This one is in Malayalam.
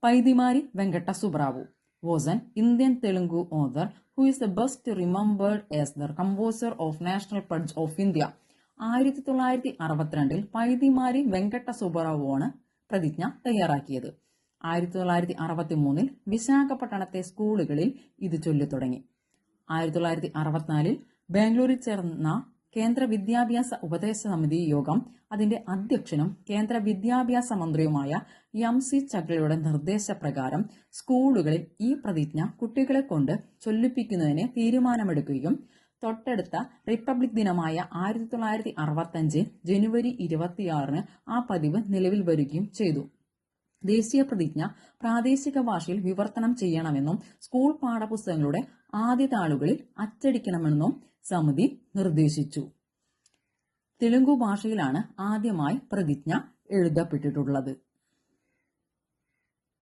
Paidimari Venkata Subbravu was an Indian Telugu author who is the best remembered as the composer of National Pledge of India. 1962 പൈതിമാരി Venkata സുബ്ബറാവുവാണ് പ്രതിജ്ഞ തയ്യാറാക്കിയത്. 1963 വിശാഖപട്ടണത്തെ സ്കൂളുകളിൽ ഇത് ചൊല്ലിത്തുടങ്ങി. 1964 ബാംഗ്ലൂരിൽ ചേർന്ന കേന്ദ്ര വിദ്യാഭ്യാസ ഉപദേശ സമിതി യോഗം അതിന്റെ അധ്യക്ഷനും കേന്ദ്ര വിദ്യാഭ്യാസ മന്ത്രിയുമായ എം.സി. ചഗ്ലയുടെ നിർദ്ദേശപ്രകാരം സ്കൂളുകളിൽ ഈ പ്രതിജ്ഞ കുട്ടികളെ കൊണ്ട് ചൊല്ലിപ്പിക്കുന്നതിന് തീരുമാനമെടുക്കുകയും തൊട്ടടുത്ത റിപ്പബ്ലിക് ദിനമായ 1965 ജനുവരി 26 ആ പതിവ് നിലവിൽ വരികയും ചെയ്തു. ദേശീയ പ്രതിജ്ഞ പ്രാദേശിക ഭാഷയിൽ വിവർത്തനം ചെയ്യണമെന്നും സ്കൂൾ പാഠപുസ്തകങ്ങളുടെ ആദ്യ താളുകളിൽ അച്ചടിക്കണമെന്നും സമിതി നിർദ്ദേശിച്ചു. തെലുങ്കു ഭാഷയിലാണ് ആദ്യമായി പ്രതിജ്ഞ എഴുതപ്പെട്ടിട്ടുള്ളത്.